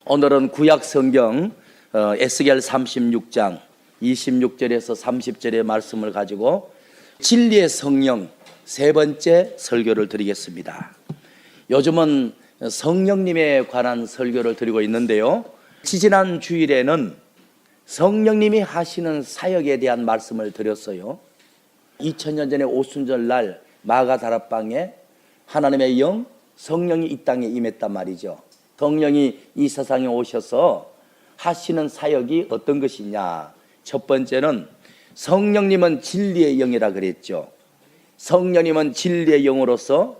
오늘은 구약 성경 에스겔 36장 26절에서 30절의 말씀을 가지고 진리의 성령 세 번째 설교를 드리겠습니다. 요즘은 성령님에 관한 설교를 드리고 있는데요, 지지난 주일에는 성령님이 하시는 사역에 대한 말씀을 드렸어요. 2000년 전에 오순절날 마가다락방에 하나님의 영 성령이 이 땅에 임했단 말이죠. 성령이 이 세상에 오셔서 하시는 사역이 어떤 것이냐, 첫 번째는 성령님은 진리의 영이라 그랬죠. 성령님은 진리의 영으로서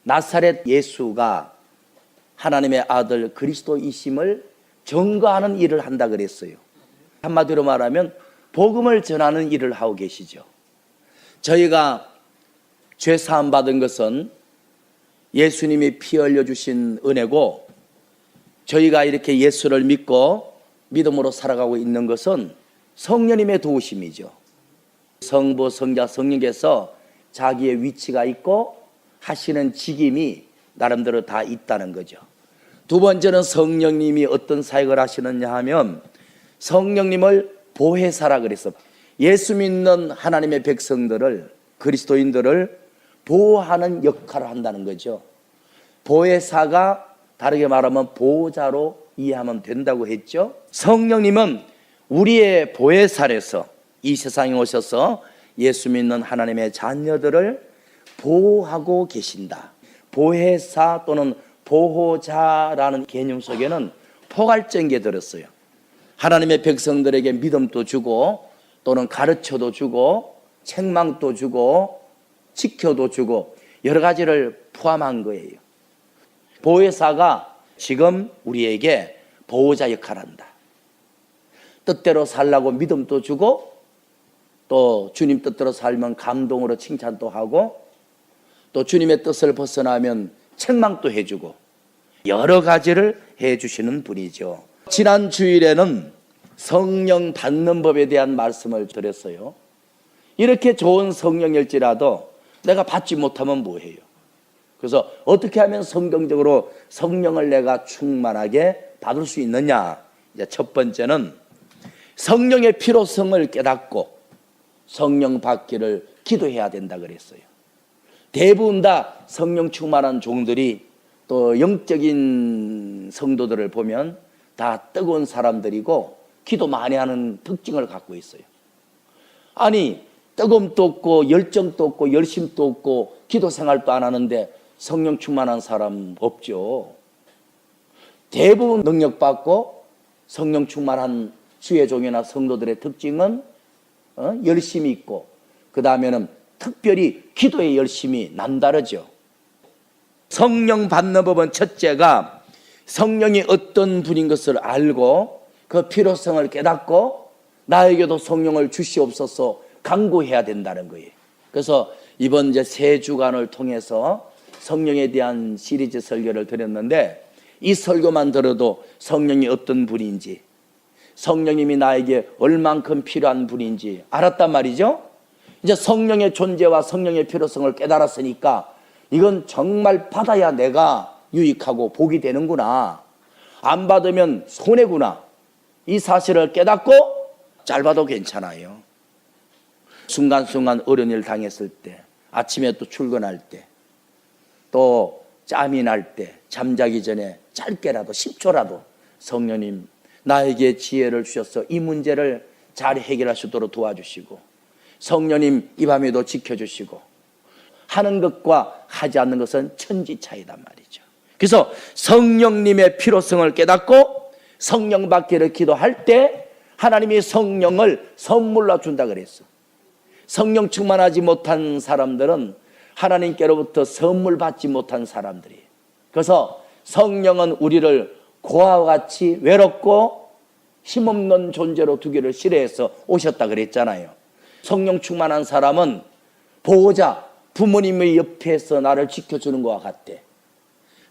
나사렛 예수가 하나님의 아들 그리스도이심을 증거하는 일을 한다 그랬어요. 한마디로 말하면 복음을 전하는 일을 하고 계시죠. 저희가 죄 사함 받은 것은 예수님이 피 흘려주신 은혜고, 저희가 이렇게 예수를 믿고 믿음으로 살아가고 있는 것은 성령님의 도우심이죠. 성부, 성자, 성령께서 자기의 위치가 있고 하시는 직임이 나름대로 다 있다는 거죠. 두 번째는 성령님이 어떤 사역을 하시느냐 하면 성령님을 보혜사라 그랬어. 예수 믿는 하나님의 백성들을, 그리스도인들을 보호하는 역할을 한다는 거죠. 보혜사가 다르게 말하면 보호자로 이해하면 된다고 했죠. 성령님은 우리의 보혜사로서 이 세상에 오셔서 예수 믿는 하나님의 자녀들을 보호하고 계신다. 보혜사 또는 보호자라는 개념 속에는 포괄적인 게 들었어요. 하나님의 백성들에게 믿음도 주고 또는 가르쳐도 주고 책망도 주고 지켜도 주고 여러 가지를 포함한 거예요. 보혜사가 지금 우리에게 보호자 역할을 한다. 뜻대로 살라고 믿음도 주고 또 주님 뜻대로 살면 감동으로 칭찬도 하고 또 주님의 뜻을 벗어나면 책망도 해주고 여러 가지를 해주시는 분이죠. 지난 주일에는 성령 받는 법에 대한 말씀을 드렸어요. 이렇게 좋은 성령일지라도 내가 받지 못하면 뭐해요? 그래서 어떻게 하면 성경적으로 성령을 내가 충만하게 받을 수 있느냐? 이제 첫 번째는 성령의 필요성을 깨닫고 성령 받기를 기도해야 된다 그랬어요. 대부분 다 성령 충만한 종들이 또 영적인 성도들을 보면 다 뜨거운 사람들이고 기도 많이 하는 특징을 갖고 있어요. 아니, 뜨거움도 없고 열정도 없고 열심도 없고 기도 생활도 안 하는데 성령 충만한 사람 없죠. 대부분 능력받고 성령 충만한 주의 종이나 성도들의 특징은 열심이 있고, 그 다음에는 특별히 기도의 열심이 남다르죠. 성령 받는 법은 첫째가 성령이 어떤 분인 것을 알고 그 필요성을 깨닫고 나에게도 성령을 주시옵소서 간구해야 된다는 거예요. 그래서 이번 이제 세 주간을 통해서 성령에 대한 시리즈 설교를 드렸는데, 이 설교만 들어도 성령이 어떤 분인지, 성령님이 나에게 얼만큼 필요한 분인지 알았단 말이죠. 이제 성령의 존재와 성령의 필요성을 깨달았으니까 이건 정말 받아야 내가 유익하고 복이 되는구나, 안 받으면 손해구나, 이 사실을 깨닫고 짧아도 괜찮아요. 순간순간 어려운 일 당했을 때, 아침에 또 출근할 때, 또 짬이 날 때, 잠자기 전에 짧게라도 10초라도 성령님 나에게 지혜를 주셔서 이 문제를 잘 해결할 수 있도록 도와주시고, 성령님 이 밤에도 지켜주시고, 하는 것과 하지 않는 것은 천지 차이단 말이죠. 그래서 성령님의 필요성을 깨닫고 성령 받기를 기도할 때 하나님이 성령을 선물로 준다 그랬어. 성령 충만하지 못한 사람들은 하나님께로부터 선물 받지 못한 사람들이에요. 그래서 성령은 우리를 고아와 같이 외롭고 힘없는 존재로 두기를 싫어해서 오셨다 그랬잖아요. 성령 충만한 사람은 보호자, 부모님의 옆에서 나를 지켜주는 것과 같대.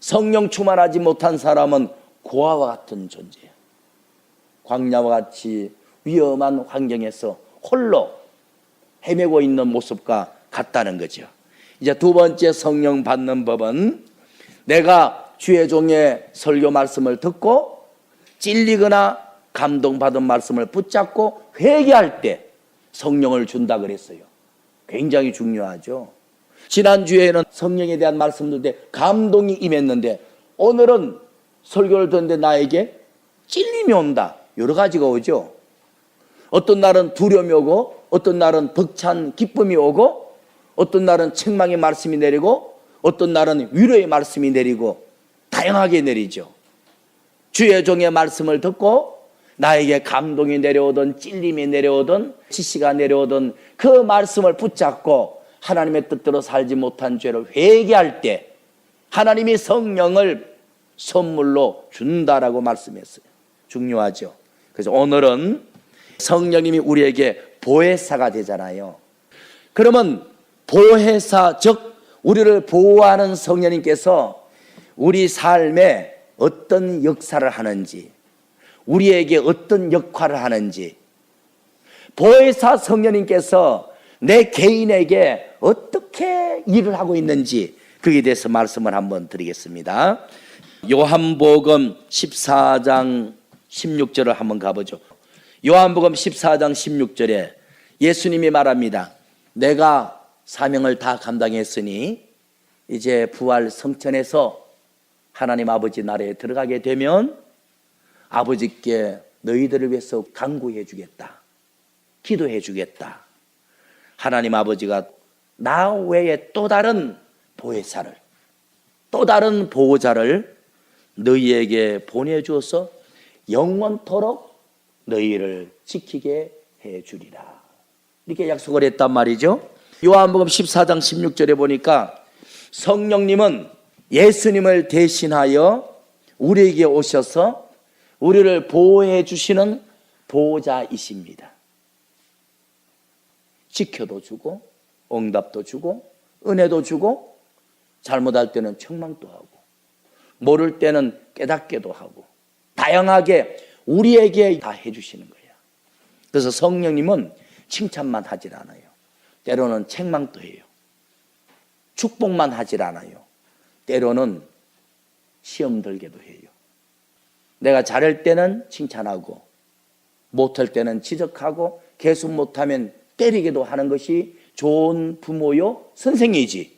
성령 충만하지 못한 사람은 고아와 같은 존재야. 광야와 같이 위험한 환경에서 홀로 헤매고 있는 모습과 같다는 거죠. 이제 두 번째 성령 받는 법은 내가 주의 종의 설교 말씀을 듣고 찔리거나 감동받은 말씀을 붙잡고 회개할 때 성령을 준다 그랬어요. 굉장히 중요하죠. 지난주에는 성령에 대한 말씀도 때 감동이 임했는데, 오늘은 설교를 듣는데 나에게 찔림이 온다. 여러 가지가 오죠. 어떤 날은 두려움이 오고, 어떤 날은 벅찬 기쁨이 오고, 어떤 날은 책망의 말씀이 내리고, 어떤 날은 위로의 말씀이 내리고, 다양하게 내리죠. 주의 종의 말씀을 듣고 나에게 감동이 내려오든 찔림이 내려오든 지시가 내려오든 그 말씀을 붙잡고 하나님의 뜻대로 살지 못한 죄를 회개할 때 하나님이 성령을 선물로 준다라고 말씀했어요. 중요하죠. 그래서 오늘은 성령님이 우리에게 보혜사가 되잖아요. 그러면 보혜사, 즉 우리를 보호하는 성령님께서 우리 삶에 어떤 역사를 하는지, 우리에게 어떤 역할을 하는지, 보혜사 성령님께서 내 개인에게 어떻게 일을 하고 있는지, 거기에 대해서 말씀을 한번 드리겠습니다. 요한복음 14장 16절을 한번 가보죠. 요한복음 14장 16절에 예수님이 말합니다. 내가 사명을 다 감당했으니 이제 부활 성천에서 하나님 아버지 나라에 들어가게 되면 아버지께 너희들을 위해서 간구해 주겠다, 기도해 주겠다. 하나님 아버지가 나 외에 또 다른 보혜사를, 또 다른 보호자를 너희에게 보내주어서 영원토록 너희를 지키게 해 주리라, 이렇게 약속을 했단 말이죠. 요한복음 14장 16절에 보니까 성령님은 예수님을 대신하여 우리에게 오셔서 우리를 보호해 주시는 보호자이십니다. 지켜도 주고 응답도 주고 은혜도 주고 잘못할 때는 책망도 하고 모를 때는 깨닫게도 하고 다양하게 우리에게 다 해주시는 거예요. 그래서 성령님은 칭찬만 하질 않아요. 때로는 책망도 해요. 축복만 하질 않아요. 때로는 시험 들게도 해요. 내가 잘할 때는 칭찬하고 못할 때는 지적하고 계속 못하면 때리기도 하는 것이 좋은 부모요 선생이지,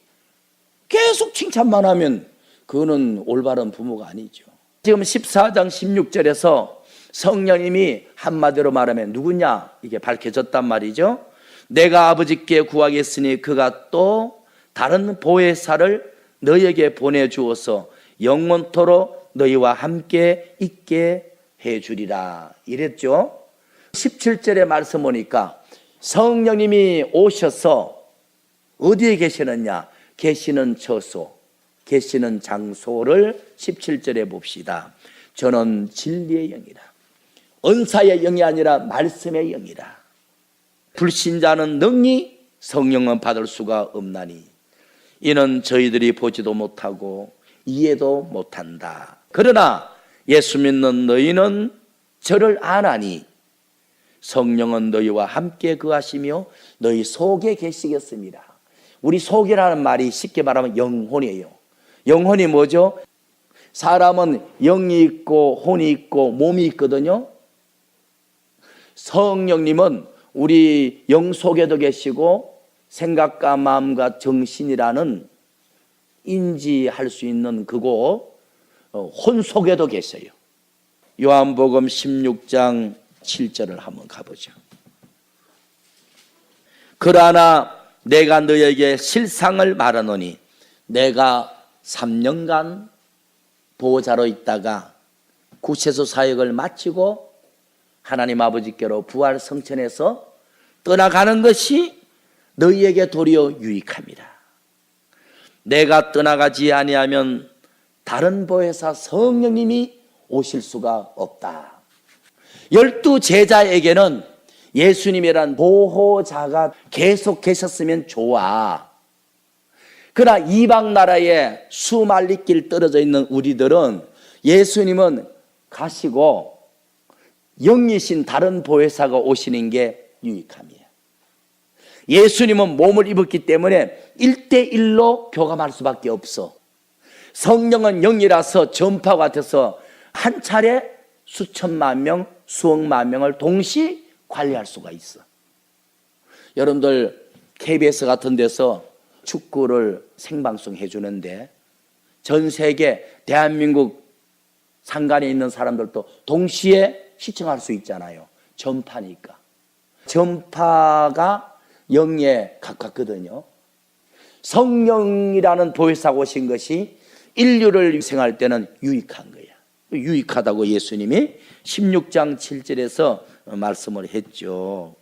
계속 칭찬만 하면 그거는 올바른 부모가 아니죠. 지금 14장 16절에서 성령님이 한마디로 말하면 누구냐 이게 밝혀졌단 말이죠. 내가 아버지께 구하겠으니 그가 또 다른 보혜사를 너희에게 보내주어서 영원토록 너희와 함께 있게 해주리라 이랬죠. 17절의 말씀 보니까 성령님이 오셔서 어디에 계시느냐, 계시는 처소, 계시는 장소를 17절에 봅시다. 저는 진리의 영이라, 은사의 영이 아니라 말씀의 영이라. 불신자는 능히 성령은 받을 수가 없나니 이는 저희들이 보지도 못하고 이해도 못한다. 그러나 예수 믿는 너희는 저를 아나니 성령은 너희와 함께 거하시며 너희 속에 계시겠습니다. 우리 속이라는 말이 쉽게 말하면 영혼이에요. 영혼이 뭐죠? 사람은 영이 있고 혼이 있고 몸이 있거든요. 성령님은 우리 영 속에도 계시고 생각과 마음과 정신이라는 인지할 수 있는 그곳 혼 속에도 계세요. 요한복음 16장 7절을 한번 가보죠. 그러나 내가 너에게 실상을 말하노니 내가 3년간 보호자로 있다가 구세주 사역을 마치고 하나님 아버지께로 부활 성천에서 떠나가는 것이 너희에게 도리어 유익합니다. 내가 떠나가지 아니하면 다른 보혜사 성령님이 오실 수가 없다. 12 제자에게는 예수님이란 보호자가 계속 계셨으면 좋아. 그러나 이방 나라에 수말리 길 떨어져 있는 우리들은 예수님은 가시고 영이신 다른 보혜사가 오시는 게 유익함이에요. 예수님은 몸을 입었기 때문에 1대1로 교감할 수밖에 없어. 성령은 영이라서 전파와 같아서 한 차례 수천만 명, 수억만 명을 동시 관리할 수가 있어. 여러분들 KBS 같은 데서 축구를 생방송해 주는데 전 세계 대한민국 상간에 있는 사람들도 동시에 시청할 수 있잖아요. 전파니까. 전파가 영에 가깝거든요. 성령이라는 보혜사가 오신 것이 인류를 생활할 때는 유익한 거야. 유익하다고 예수님이 16장 7절에서 말씀을 했죠.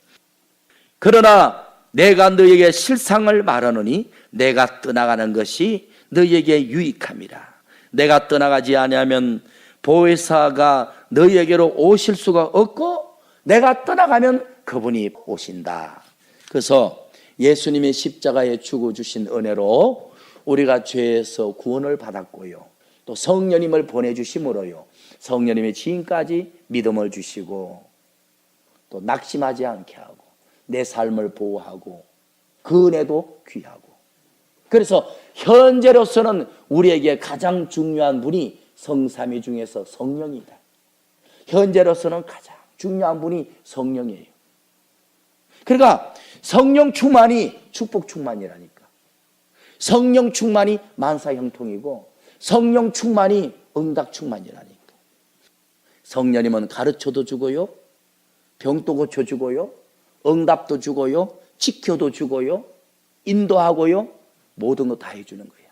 그러나 내가 너에게 실상을 말하노니 내가 떠나가는 것이 너에게 유익함이라. 내가 떠나가지 아니하면 보혜사가 너에게로 오실 수가 없고 내가 떠나가면 그분이 오신다. 그래서 예수님이 십자가에 주고 주신 은혜로 우리가 죄에서 구원을 받았고요, 또 성령님을 보내주심으로요 성령님이 지금까지 믿음을 주시고 또 낙심하지 않게 하고 내 삶을 보호하고 그 은혜도 귀하고, 그래서 현재로서는 우리에게 가장 중요한 분이 성삼위 중에서 성령이다. 현재로서는 가장 중요한 분이 성령이에요. 그러니까 성령 충만이 축복 충만이라니까. 성령 충만이 만사형통이고 성령 충만이 응답 충만이라니까. 성령님은 가르쳐도 주고요, 병도 고쳐주고요, 응답도 주고요, 지켜도 주고요, 인도하고요, 모든 거 다 해주는 거예요.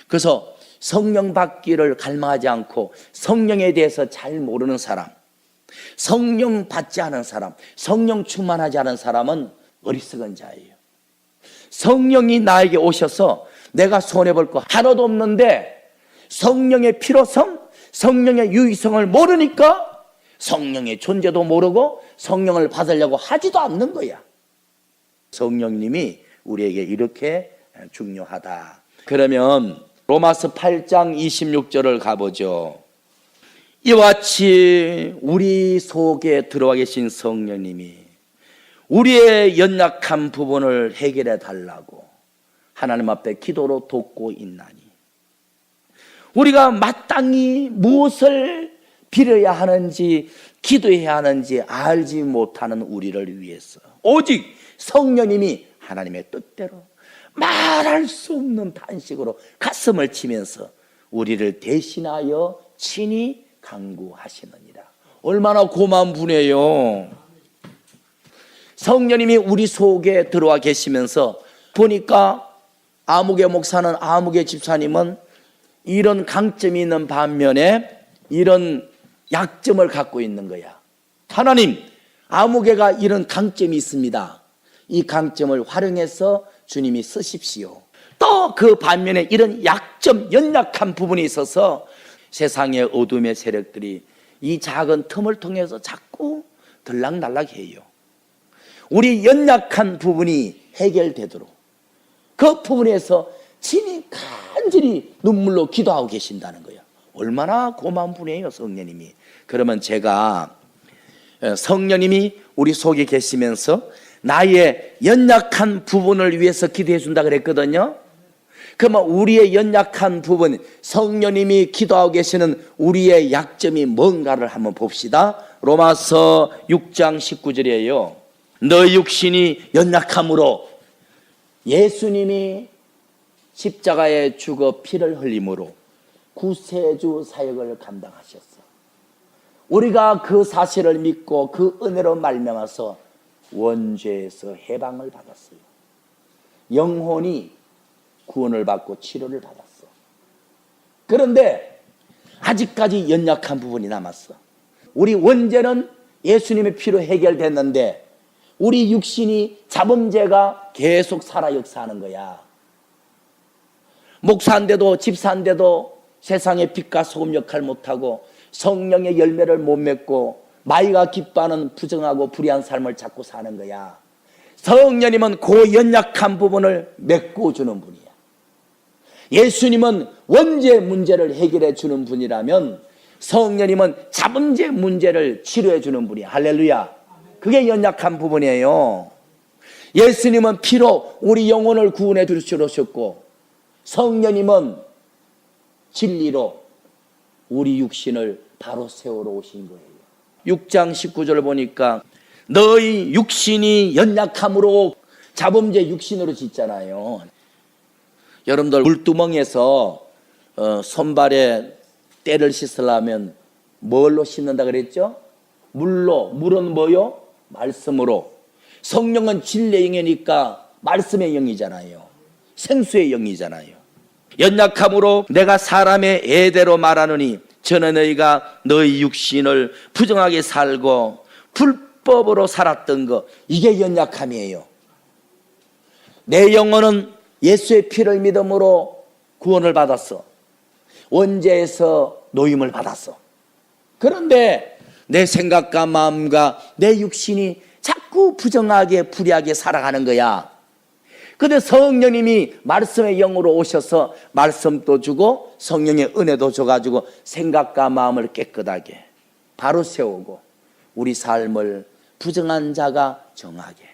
그래서 성령 받기를 갈망하지 않고 성령에 대해서 잘 모르는 사람, 성령 받지 않은 사람, 성령 충만하지 않은 사람은 어리석은 자예요. 성령이 나에게 오셔서 내가 손해볼 거 하나도 없는데 성령의 필요성, 성령의 유의성을 모르니까 성령의 존재도 모르고 성령을 받으려고 하지도 않는 거야. 성령님이 우리에게 이렇게 중요하다. 그러면 로마서 8장 26절을 가보죠. 이와 같이 우리 속에 들어와 계신 성령님이 우리의 연약한 부분을 해결해 달라고 하나님 앞에 기도로 돕고 있나니, 우리가 마땅히 무엇을 빌어야 하는지 기도해야 하는지 알지 못하는 우리를 위해서 오직 성령님이 하나님의 뜻대로 말할 수 없는 탄식으로 가슴을 치면서 우리를 대신하여 친히 간구하시느니라. 얼마나 고마운 분이에요. 성령님이 우리 속에 들어와 계시면서 보니까 아무개 목사는, 아무개 집사님은 이런 강점이 있는 반면에 이런 약점을 갖고 있는 거야. 하나님, 아무개가 이런 강점이 있습니다. 이 강점을 활용해서 주님이 쓰십시오. 또 그 반면에 이런 약점, 연약한 부분이 있어서 세상의 어둠의 세력들이 이 작은 틈을 통해서 자꾸 들락날락해요. 우리 연약한 부분이 해결되도록 그 부분에서 친히 간절히 눈물로 기도하고 계신다는 거예요. 얼마나 고마운 분이에요, 성령님이. 그러면 제가 성령님이 우리 속에 계시면서 나의 연약한 부분을 위해서 기도해 준다 그랬거든요. 그러면 우리의 연약한 부분, 성령님이 기도하고 계시는 우리의 약점이 뭔가를 한번 봅시다. 로마서 6장 19절이에요. 너 육신이 연약함으로 예수님이 십자가에 죽어 피를 흘림으로 구세주 사역을 감당하셨어. 우리가 그 사실을 믿고 그 은혜로 말미암아서 원죄에서 해방을 받았어요. 영혼이 구원을 받고 치료를 받았어. 그런데 아직까지 연약한 부분이 남았어. 우리 원죄는 예수님의 피로 해결됐는데 우리 육신이 잡음죄가 계속 살아 역사하는 거야. 목사인데도 집사인데도 세상의 빛과 소금 역할 못하고 성령의 열매를 못 맺고 마귀가 기뻐하는 부정하고 불의한 삶을 자꾸 사는 거야. 성령님은 그 연약한 부분을 메꿔주는 분이야. 예수님은 원죄 문제를 해결해 주는 분이라면 성령님은 잡음죄 문제를 치료해 주는 분이야. 할렐루야. 그게 연약한 부분이에요. 예수님은 피로 우리 영혼을 구원해 주셨고 성령님은 진리로 우리 육신을 바로 세우러 오신 거예요. 6장 19절 보니까 너희 육신이 연약함으로, 자범죄 육신으로 짓잖아요. 여러분들 물두멍에서 손발에 때를 씻으려면 뭘로 씻는다 그랬죠? 물로. 물은 뭐요? 말씀으로. 성령은 진리의 영이니까 말씀의 영이잖아요. 생수의 영이잖아요. 연약함으로 내가 사람의 애대로 말하노니 전에 너희가 너희 육신을 부정하게 살고 불법으로 살았던 것, 이게 연약함이에요. 내 영혼은 예수의 피를 믿음으로 구원을 받았어. 원죄에서 노임을 받았어. 그런데 내 생각과 마음과 내 육신이 자꾸 부정하게 불의하게 살아가는 거야. 근데 성령님이 말씀의 영으로 오셔서 말씀도 주고 성령의 은혜도 줘가지고 생각과 마음을 깨끗하게 바로 세우고 우리 삶을 부정한 자가 정하게,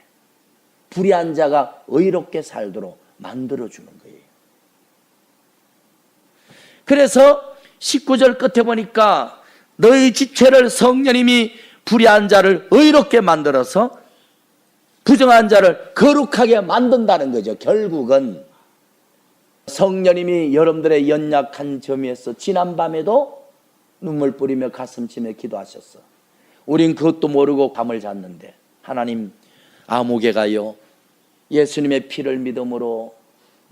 불의한 자가 의롭게 살도록 만들어주는 거예요. 그래서 19절 끝에 보니까 너희 지체를 성령님이 불의한 자를 의롭게 만들어서 부정한 자를 거룩하게 만든다는 거죠. 결국은 성령님이 여러분들의 연약한 점에서 지난밤에도 눈물 뿌리며 가슴 치며 기도하셨어. 우린 그것도 모르고 밤을 잤는데 하나님, 아무개가요 예수님의 피를 믿음으로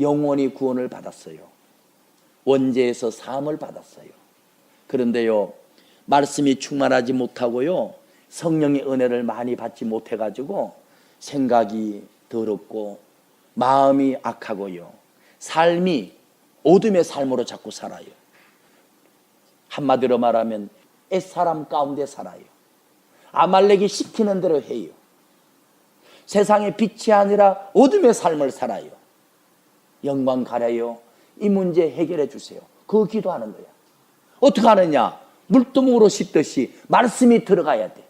영원히 구원을 받았어요. 원죄에서 사함을 받았어요. 그런데요 말씀이 충만하지 못하고요 성령의 은혜를 많이 받지 못해가지고 생각이 더럽고 마음이 악하고요 삶이 어둠의 삶으로 자꾸 살아요. 한마디로 말하면 옛사람 가운데 살아요. 아말렉이 시키는 대로 해요. 세상의 빛이 아니라 어둠의 삶을 살아요. 영광 가려요. 이 문제 해결해 주세요. 그거 기도하는 거야. 어떻게 하느냐? 물두멍으로 씻듯이 말씀이 들어가야 돼.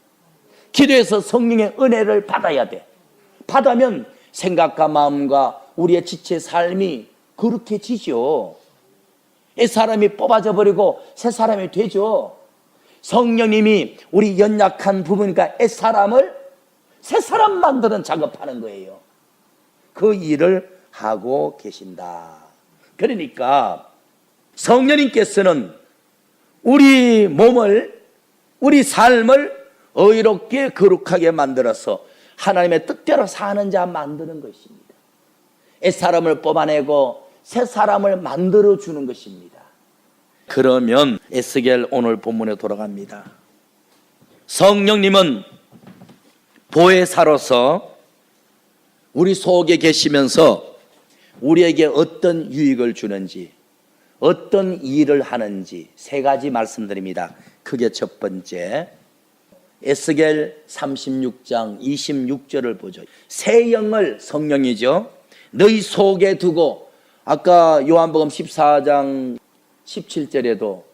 기도해서 성령의 은혜를 받아야 돼. 받으면 생각과 마음과 우리의 지체 삶이 거룩해지죠. 옛 사람이 뽑아져 버리고 새 사람이 되죠. 성령님이 우리 연약한 부분이니까 옛 사람을 새 사람 만드는 작업하는 거예요. 그 일을 하고 계신다. 그러니까 성령님께서는 우리 몸을, 우리 삶을 의롭게 거룩하게 만들어서 하나님의 뜻대로 사는 자 만드는 것입니다. 옛 사람을 뽑아내고 새 사람을 만들어주는 것입니다. 그러면 에스겔 오늘 본문에 돌아갑니다. 성령님은 보혜사로서 우리 속에 계시면서 우리에게 어떤 유익을 주는지, 어떤 일을 하는지 세 가지 말씀드립니다. 그게 첫 번째, 에스겔 36장 26절을 보죠. 새 영을, 성령이죠, 너희 속에 두고, 아까 요한복음 14장 17절에도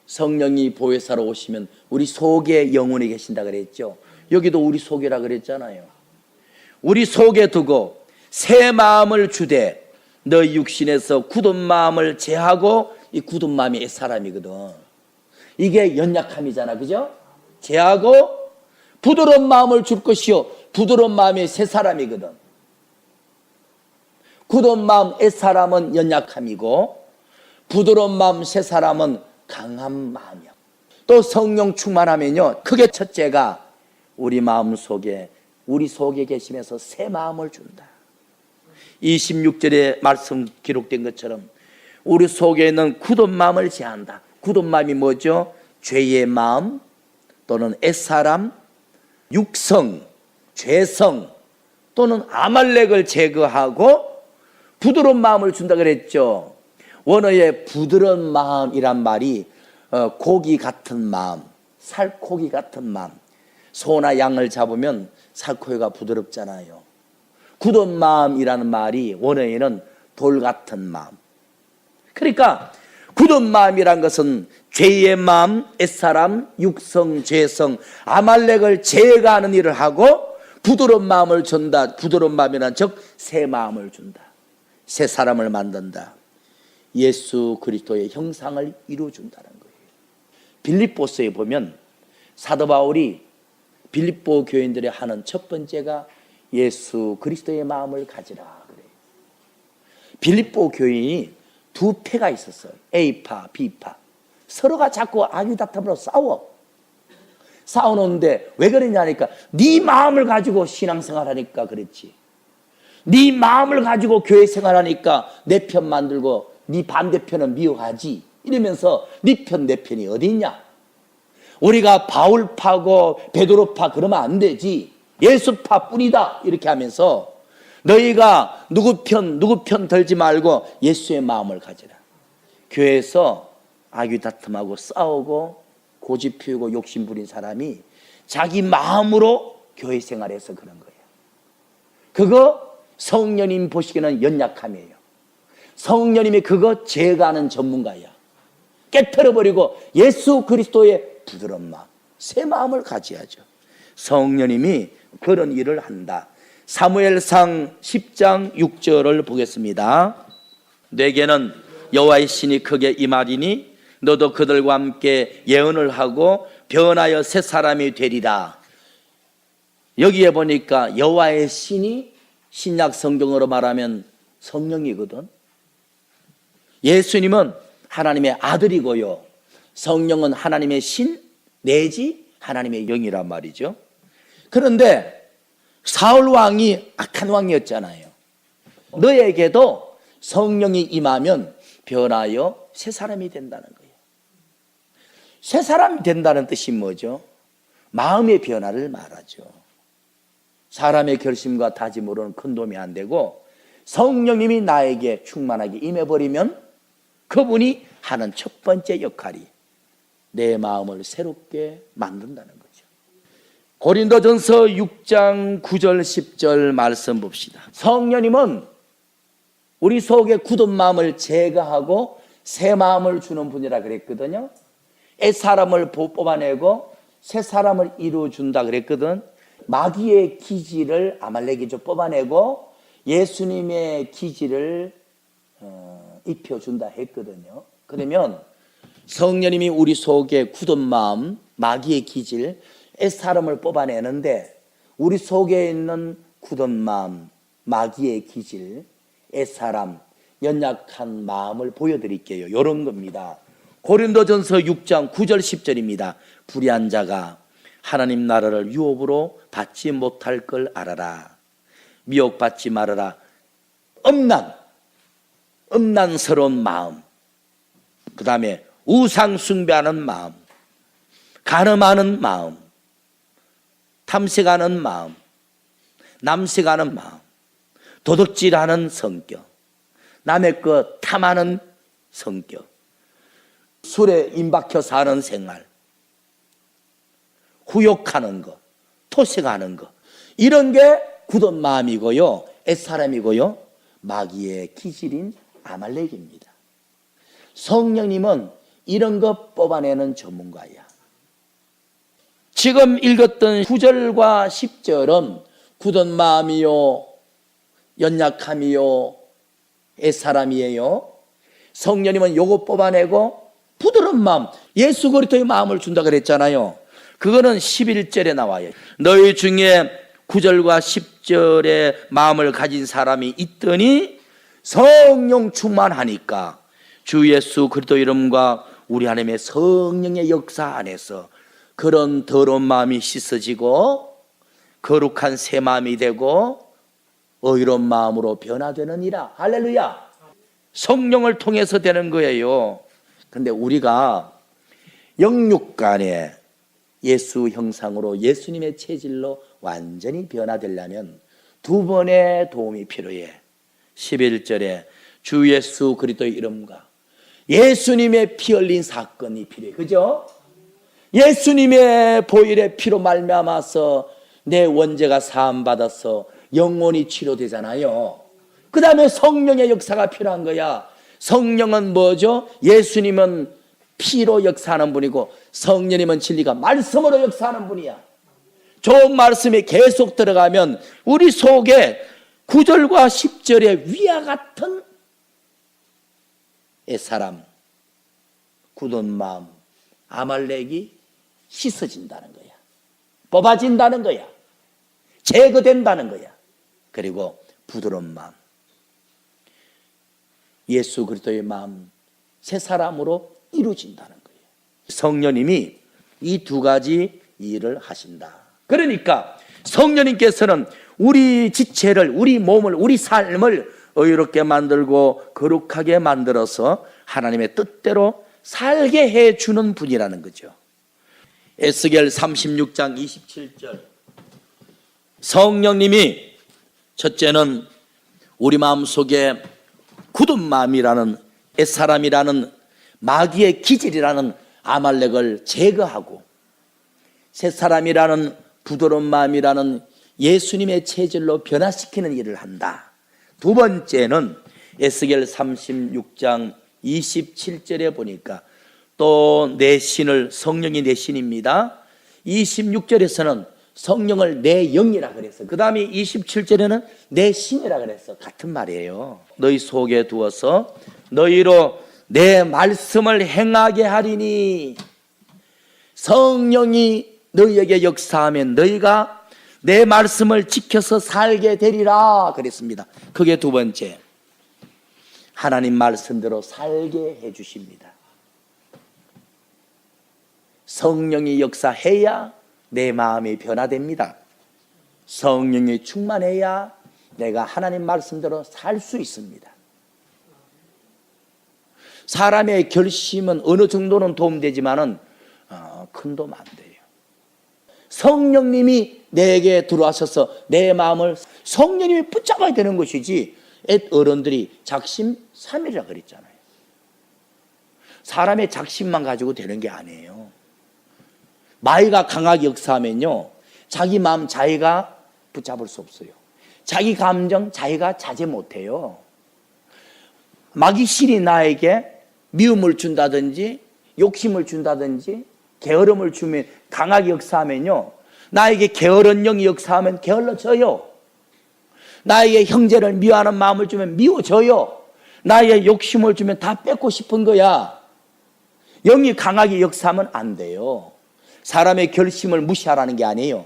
성령이 보혜사로 오시면 우리 속에 영혼이 계신다 그랬죠. 여기도 우리 속이라 그랬잖아요. 우리 속에 두고 새 마음을 주되 너희 육신에서 굳은 마음을 제하고, 이 굳은 마음이 옛사람이거든. 이게 연약함이잖아, 그죠? 제하고 부드러운 마음을 줄 것이요 부드러운 마음이 새사람이거든. 굳은 마음 옛사람은 연약함이고 부드러운 마음 새사람은 강한 마음이야. 또 성령 충만하면요 크게 첫째가 우리 마음 속에, 우리 속에 계시면서 새 마음을 준다. 26절에 말씀 기록된 것처럼 우리 속에 있는 굳은 마음을 제한다. 굳은 마음이 뭐죠? 죄의 마음 또는 옛사람, 육성, 죄성 또는 아말렉을 제거하고 부드러운 마음을 준다 그랬죠. 원어의 부드러운 마음이란 말이 고기 같은 마음, 살코기 같은 마음. 소나 양을 잡으면 살코기가 부드럽잖아요. 굳은 마음이라는 말이 원어에는 돌 같은 마음. 그러니까 굳은 마음이란 것은 죄의 마음, 옛사람, 육성, 죄성, 아말렉을 제거하는 일을 하고 부드러운 마음을 준다. 부드러운 마음이란 즉 새 마음을 준다. 새 사람을 만든다. 예수 그리스도의 형상을 이루어준다는 거예요. 빌립보서에 보면 사도 바울이 빌립보 교인들이 하는 첫 번째가 예수 그리스도의 마음을 가지라 그래요. 빌립보 교인이 두 패가 있었어요. A파, B파. 서로가 자꾸 아유다툼으로 싸우는데 왜 그러냐니까 네 마음을 가지고 신앙생활하니까 그렇지. 네 마음을 가지고 교회 생활하니까 내 편 만들고 네 반대편은 미워하지. 이러면서 네 편 내 편이 어디 있냐. 우리가 바울파고 베드로파 그러면 안 되지. 예수파 뿐이다. 이렇게 하면서 너희가 누구 편 들지 말고 예수의 마음을 가지라. 교회에서 아귀다툼하고 싸우고 고집 피우고 욕심 부린 사람이 자기 마음으로 교회 생활해서 그런 거예요. 그거 성령님 보시기에는 연약함이에요. 성령님이 그거 제거하는 전문가야. 깨트려버리고 예수 그리스도의 부드러운 마음, 새 마음을 가져야죠. 성령님이 그런 일을 한다. 사무엘상 10장 6절을 보겠습니다. 내게는 여호와의 신이 크게 임하리니 너도 그들과 함께 예언을 하고 변하여 새 사람이 되리라. 여기에 보니까 여호와의 신이 신약 성경으로 말하면 성령이거든. 예수님은 하나님의 아들이고요, 성령은 하나님의 신 내지 하나님의 영이란 말이죠. 그런데 사울 왕이 악한 왕이었잖아요. 너에게도 성령이 임하면 변하여 새 사람이 된다는 거예요. 새 사람이 된다는 뜻이 뭐죠? 마음의 변화를 말하죠. 사람의 결심과 다짐으로는 큰 도움이 안 되고 성령님이 나에게 충만하게 임해버리면 그분이 하는 첫 번째 역할이 내 마음을 새롭게 만든다는 거죠. 고린도전서 6장 9절 10절 말씀 봅시다. 성령님은 우리 속에 굳은 마음을 제거하고 새 마음을 주는 분이라 그랬거든요. 옛 사람을 뽑아내고 새 사람을 이루어준다 그랬거든. 마귀의 기질을 아말렉이 좀 뽑아내고 예수님의 기질을 입혀준다 했거든요. 그러면 성령님이 우리 속에 굳은 마음, 마귀의 기질, 옛 사람을 뽑아내는데 우리 속에 있는 굳은 마음, 마귀의 기질, 옛 사람, 연약한 마음을 보여드릴게요. 이런 겁니다. 고린도전서 6장 9절 10절입니다. 불의한 자가 하나님 나라를 유업으로 받지 못할 걸 알아라. 미혹받지 말아라. 음란스러운 마음, 그 다음에 우상 숭배하는 마음, 간음하는 마음, 탐색하는 마음, 남색하는 마음, 도둑질하는 성격, 남의 것 탐하는 성격, 술에 임박혀 사는 생활, 후욕하는 것, 토색하는 것, 이런 게 굳은 마음이고요, 옛사람이고요, 마귀의 기질인 아말렉입니다. 성령님은 이런 것 뽑아내는 전문가야. 지금 읽었던 9절과 10절은 굳은 마음이요, 연약함이요, 옛사람이에요. 성령님은 요거 뽑아내고 부드러운 마음, 예수 그리스도의 마음을 준다 그랬잖아요. 그거는 11절에 나와요. 너희 중에 9절과 10절의 마음을 가진 사람이 있더니 성령 충만하니까 주 예수 그리스도 이름과 우리 하나님의 성령의 역사 안에서 그런 더러운 마음이 씻어지고 거룩한 새 마음이 되고 의로운 마음으로 변화되느니라. 할렐루야. 성령을 통해서 되는 거예요. 그런데 우리가 영육간에 예수 형상으로 예수님의 체질로 완전히 변화되려면 두 번의 도움이 필요해. 11절에 주 예수 그리스도의 이름과 예수님의 피 흘린 사건이 필요해. 그죠? 예수님의 보혈의 피로 말미암아서 내 원죄가 사함받아서 영혼이 치료되잖아요. 그 다음에 성령의 역사가 필요한 거야. 성령은 뭐죠? 예수님은 피로 역사하는 분이고 성령님은 진리가 말씀으로 역사하는 분이야. 좋은 말씀이 계속 들어가면 우리 속에 9절과 10절의 위와 같은 옛사람, 굳은 마음, 아말렉이 씻어진다는 거야. 뽑아진다는 거야. 제거된다는 거야. 그리고 부드러운 마음, 예수 그리스도의 마음, 새 사람으로 이루어진다는 거예요. 성령님이 이 두 가지 일을 하신다. 그러니까 성령님께서는 우리 지체를, 우리 몸을, 우리 삶을 의롭게 만들고 거룩하게 만들어서 하나님의 뜻대로 살게 해주는 분이라는 거죠. 에스겔 36장 27절, 성령님이 첫째는 우리 마음속에 굳은 마음이라는 옛사람이라는 마귀의 기질이라는 아말렉을 제거하고 새사람이라는 부드러운 마음이라는 예수님의 체질로 변화시키는 일을 한다. 두 번째는 에스겔 36장 27절에 보니까 또 내 신을, 성령이 내 신입니다. 26절에서는 성령을 내 영이라 그랬어. 그 다음에 27절에는 내 신이라 그랬어. 같은 말이에요. 너희 속에 두어서 너희로 내 말씀을 행하게 하리니, 성령이 너희에게 역사하면 너희가 내 말씀을 지켜서 살게 되리라 그랬습니다. 그게 두 번째, 하나님 말씀대로 살게 해주십니다. 성령이 역사해야 내 마음이 변화됩니다. 성령이 충만해야 내가 하나님 말씀대로 살 수 있습니다. 사람의 결심은 어느 정도는 도움되지만은 큰 도움 안 돼요. 성령님이 내게 들어와셔서 내 마음을 성령님이 붙잡아야 되는 것이지, 어른들이 작심삼일이라 그랬잖아요. 사람의 작심만 가지고 되는 게 아니에요. 마귀가 강하게 역사하면요, 자기 마음 자기가 붙잡을 수 없어요. 자기 감정 자기가 자제 못해요. 마귀신이 나에게 미움을 준다든지 욕심을 준다든지 게으름을 주면, 강하게 역사하면요, 나에게 게으른 영이 역사하면 게을러져요. 나에게 형제를 미워하는 마음을 주면 미워져요. 나에게 욕심을 주면 다 뺏고 싶은 거야. 영이 강하게 역사하면 안 돼요. 사람의 결심을 무시하라는 게 아니에요.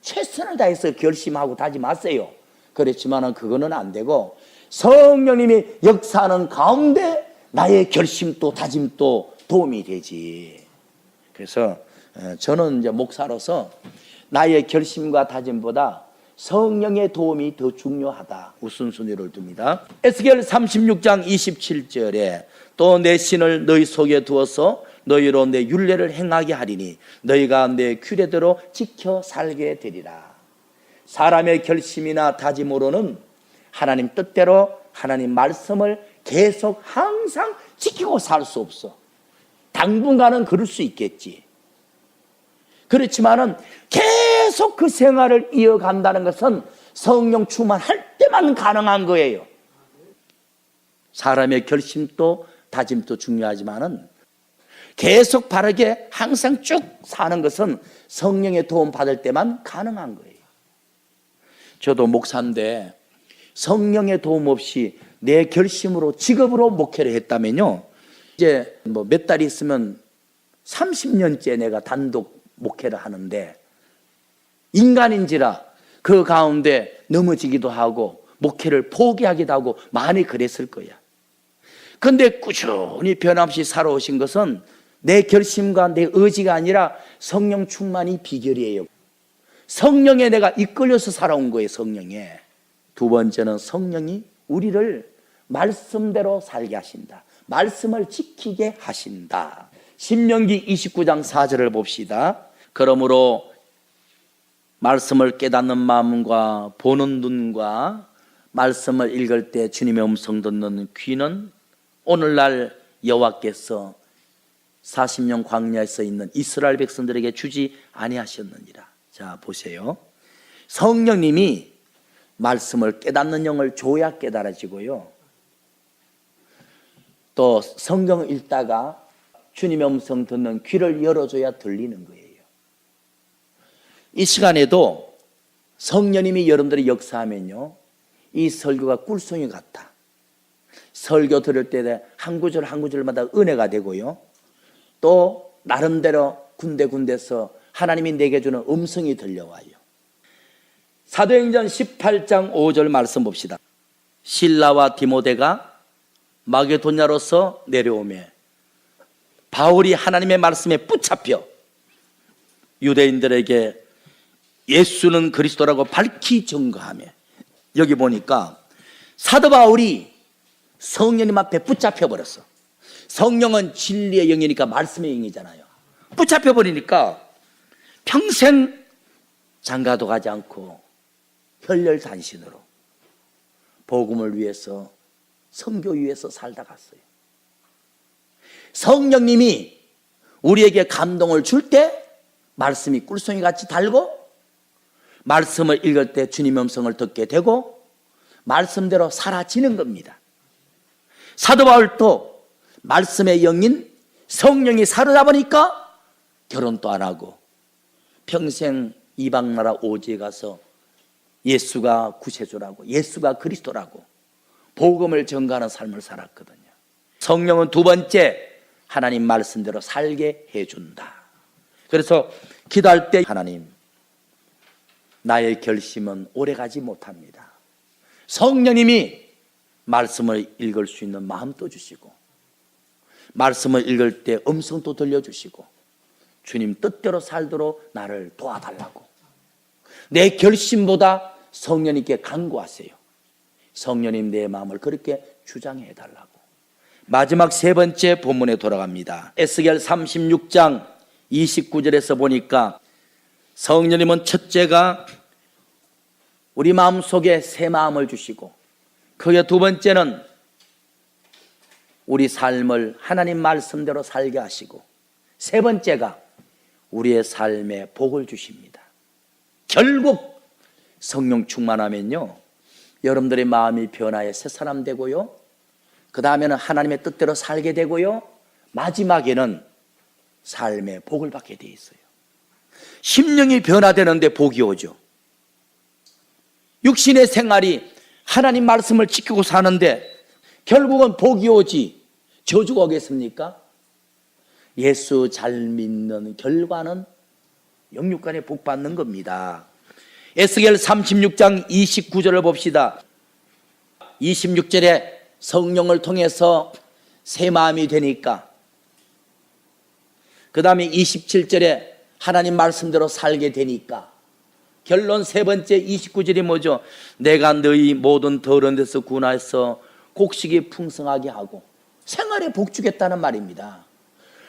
최선을 다해서 결심하고 다짐하세요. 그렇지만은 그거는 안 되고, 성령님이 역사하는 가운데 나의 결심도 다짐도 도움이 되지. 그래서 저는 이제 목사로서 나의 결심과 다짐보다 성령의 도움이 더 중요하다, 우선순위를 둡니다. 에스겔 36장 27절에 또 내 신을 너희 속에 두어서 너희로 내 율례를 행하게 하리니 너희가 내 규례대로 지켜 살게 되리라. 사람의 결심이나 다짐으로는 하나님 뜻대로 하나님 말씀을 계속 항상 지키고 살 수 없어. 당분간은 그럴 수 있겠지. 그렇지만은 계속 그 생활을 이어간다는 것은 성령 충만할 때만 가능한 거예요. 사람의 결심도 다짐도 중요하지만은 계속 바르게 항상 쭉 사는 것은 성령의 도움 받을 때만 가능한 거예요. 저도 목사인데 성령의 도움 없이 내 결심으로, 직업으로 목회를 했다면요, 이제 뭐 몇 달 있으면 30년째 내가 단독 목회를 하는데, 인간인지라 그 가운데 넘어지기도 하고 목회를 포기하기도 하고 많이 그랬을 거야. 그런데 꾸준히 변함없이 살아오신 것은 내 결심과 내 의지가 아니라 성령 충만이 비결이에요. 성령에 내가 이끌려서 살아온 거예요. 성령에. 두 번째는 성령이 우리를 말씀대로 살게 하신다. 말씀을 지키게 하신다. 신명기 29장 4절을 봅시다. 그러므로 말씀을 깨닫는 마음과 보는 눈과 말씀을 읽을 때 주님의 음성 듣는 귀는 오늘날 여호와께서 40년 광야에서 있는 이스라엘 백성들에게 주지 아니하셨느니라. 자, 보세요. 성령님이 말씀을 깨닫는 영을 줘야 깨달아지고요, 또 성경을 읽다가 주님의 음성 듣는 귀를 열어줘야 들리는 거예요. 이 시간에도 성령님이 여러분들이 역사하면요, 이 설교가 꿀송이 같아. 설교 들을 때 한 구절 한 구절마다 은혜가 되고요. 또 나름대로 군데군데서 하나님이 내게 주는 음성이 들려와요. 사도행전 18장 5절 말씀 봅시다. 실라와 디모데가 마게도냐로서 내려오매 바울이 하나님의 말씀에 붙잡혀 유대인들에게 예수는 그리스도라고 밝히 증거하며, 여기 보니까 사도 바울이 성령님 앞에 붙잡혀 버렸어. 성령은 진리의 영이니까 말씀의 영이잖아요. 붙잡혀 버리니까 평생 장가도 가지 않고 혈혈단신으로 복음을 위해서, 선교 위해서 살다 갔어요. 성령님이 우리에게 감동을 줄 때 말씀이 꿀송이 같이 달고, 말씀을 읽을 때 주님의 음성을 듣게 되고 말씀대로 사라지는 겁니다. 사도 바울도 말씀의 영인 성령이 사로잡으니까 결혼도 안 하고 평생 이방 나라 오지에 가서 예수가 구세주라고, 예수가 그리스도라고 복음을 전가하는 삶을 살았거든요. 성령은 두 번째, 하나님 말씀대로 살게 해준다. 그래서 기도할 때 하나님, 나의 결심은 오래가지 못합니다. 성령님이 말씀을 읽을 수 있는 마음도 주시고 말씀을 읽을 때 음성도 들려주시고 주님 뜻대로 살도록 나를 도와달라고, 내 결심보다 성령님께 간구하세요. 성령님 내 마음을 그렇게 주장해 달라고. 마지막 세 번째 본문에 돌아갑니다. 에스겔 36장 29절에서 보니까 성령님은 첫째가 우리 마음속에 새 마음을 주시고, 그게 두 번째는 우리 삶을 하나님 말씀대로 살게 하시고, 세 번째가 우리의 삶에 복을 주십니다. 결국 성령 충만하면요, 여러분들의 마음이 변화해 새 사람 되고요, 그 다음에는 하나님의 뜻대로 살게 되고요, 마지막에는 삶의 복을 받게 돼 있어요. 심령이 변화되는데 복이 오죠. 육신의 생활이 하나님 말씀을 지키고 사는데 결국은 복이 오지 저주가 오겠습니까? 예수 잘 믿는 결과는 영육간에 복 받는 겁니다. 에스겔 36장 29절을 봅시다. 26절에 성령을 통해서 새 마음이 되니까, 그 다음에 27절에 하나님 말씀대로 살게 되니까, 결론 세 번째 29절이 뭐죠? 내가 너희 모든 더러운 데서 구원해서 곡식이 풍성하게 하고 생활에 복 주겠다는 말입니다.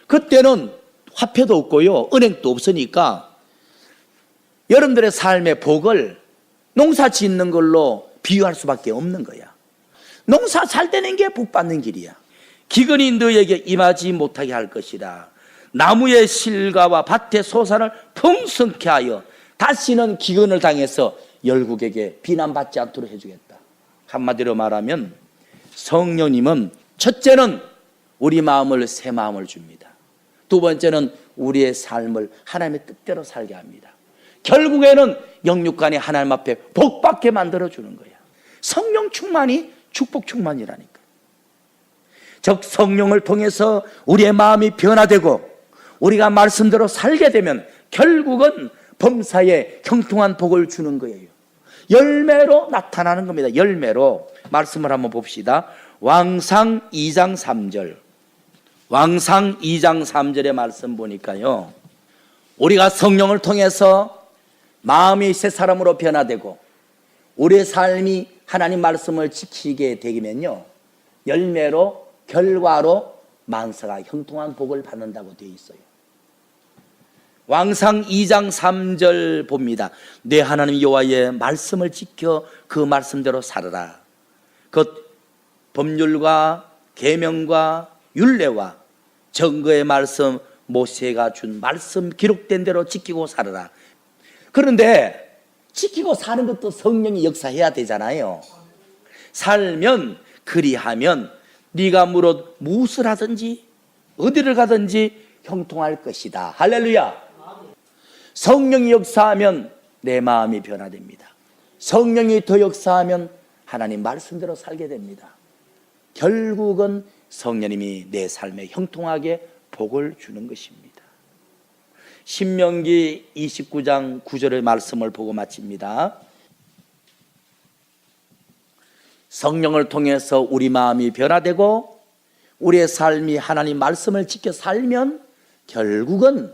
그때는 화폐도 없고요, 은행도 없으니까 여러분들의 삶의 복을 농사 짓는 걸로 비유할 수밖에 없는 거야. 농사 잘 되는 게 복 받는 길이야. 기근이 너희에게 임하지 못하게 할 것이라. 나무의 실과와 밭의 소산을 풍성케 하여 다시는 기근을 당해서 열국에게 비난받지 않도록 해주겠다. 한마디로 말하면 성령님은 첫째는 우리 마음을 새 마음을 줍니다. 두 번째는 우리의 삶을 하나님의 뜻대로 살게 합니다. 결국에는 영육간에 하나님 앞에 복받게 만들어주는 거야. 성령 충만이 축복 충만이라니까. 즉 성령을 통해서 우리의 마음이 변화되고 우리가 말씀대로 살게 되면 결국은 범사에 형통한 복을 주는 거예요. 열매로 나타나는 겁니다. 열매로. 말씀을 한번 봅시다. 왕상 2장 3절. 왕상 2장 3절의 말씀 보니까요, 우리가 성령을 통해서 마음이 새 사람으로 변화되고 우리의 삶이 하나님 말씀을 지키게 되면요, 열매로, 결과로 만사가 형통한 복을 받는다고 되어 있어요. 왕상 2장 3절 봅니다. 내 하나님 여호와의 말씀을 지켜 그 말씀대로 살아라. 그 법률과 계명과 율례와 정거의 말씀, 모세가 준 말씀 기록된 대로 지키고 살아라. 그런데 지키고 사는 것도 성령이 역사해야 되잖아요. 살면, 그리하면 네가 무릇 무엇을 하든지 어디를 가든지 형통할 것이다. 할렐루야. 성령이 역사하면 내 마음이 변화됩니다. 성령이 더 역사하면 하나님 말씀대로 살게 됩니다. 결국은 성령님이 내 삶에 형통하게 복을 주는 것입니다. 신명기 29장 9절의 말씀을 보고 마칩니다. 성령을 통해서 우리 마음이 변화되고 우리의 삶이 하나님 말씀을 지켜 살면 결국은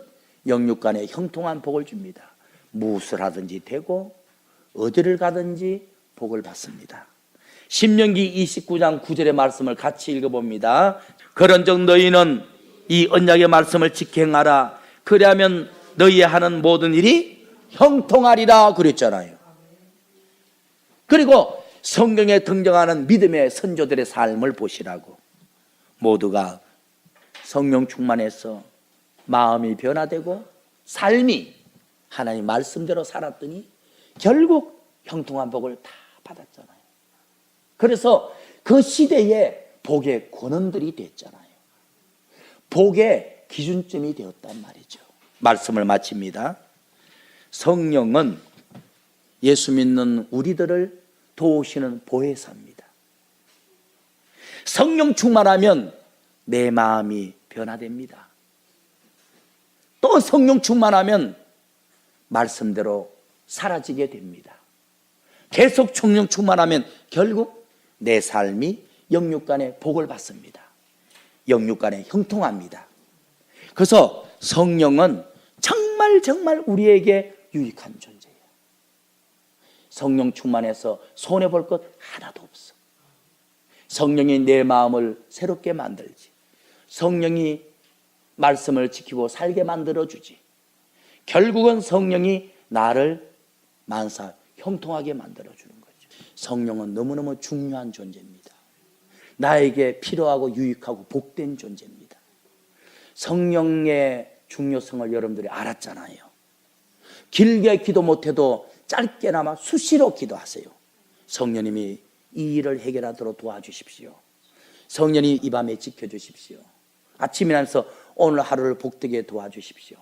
영육간에 형통한 복을 줍니다. 무엇을 하든지 되고 어디를 가든지 복을 받습니다. 신명기 29장 9절의 말씀을 같이 읽어봅니다. 그런즉 너희는 이 언약의 말씀을 지켜 행하라. 그리하면 너희 하는 모든 일이 형통하리라 그랬잖아요. 그리고 성경에 등장하는 믿음의 선조들의 삶을 보시라고. 모두가 성령 충만해서 마음이 변화되고 삶이 하나님 말씀대로 살았더니 결국 형통한 복을 다 받았잖아요. 그래서 그 시대에 복의 권원들이 됐잖아요. 복의 기준점이 되었단 말이죠. 말씀을 마칩니다. 성령은 예수 믿는 우리들을 도우시는 보혜사입니다. 성령 충만하면 내 마음이 변화됩니다. 또 성령 충만하면 말씀대로 사라지게 됩니다. 계속 성령 충만하면 결국 내 삶이 영육간에 복을 받습니다. 영육간에 형통합니다. 그래서 성령은 정말 우리에게 유익한 존재예요. 성령 충만해서 손해볼 것 하나도 없어. 성령이 내 마음을 새롭게 만들지. 성령이 말씀을 지키고 살게 만들어주지. 결국은 성령이 나를 만사 형통하게 만들어주는 거죠. 성령은 너무너무 중요한 존재입니다. 나에게 필요하고 유익하고 복된 존재입니다. 성령의 중요성을 여러분들이 알았잖아요. 길게 기도 못해도 짧게나마 수시로 기도하세요. 성령님이 이 일을 해결하도록 도와주십시오. 성령이 이 밤에 지켜주십시오. 아침에 일어나서 오늘 하루를 복되게 도와주십시오.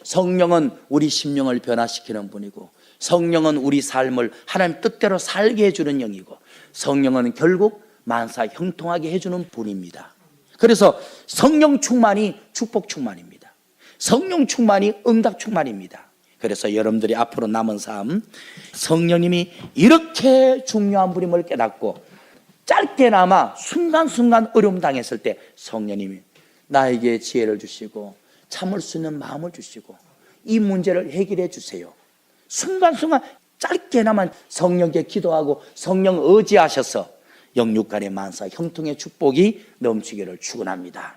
성령은 우리 심령을 변화시키는 분이고, 성령은 우리 삶을 하나님 뜻대로 살게 해주는 영이고, 성령은 결국 만사 형통하게 해주는 분입니다. 그래서 성령 충만이 축복 충만입니다. 성령 충만이 응답 충만입니다. 그래서 여러분들이 앞으로 남은 삶, 성령님이 이렇게 중요한 분임을 깨닫고 짧게나마 순간순간 어려움 당했을 때 성령님이 나에게 지혜를 주시고 참을 수 있는 마음을 주시고 이 문제를 해결해 주세요. 순간순간 짧게나마 성령께 기도하고 성령 의지하셔서 영육간의 만사 형통의 축복이 넘치기를 축원합니다.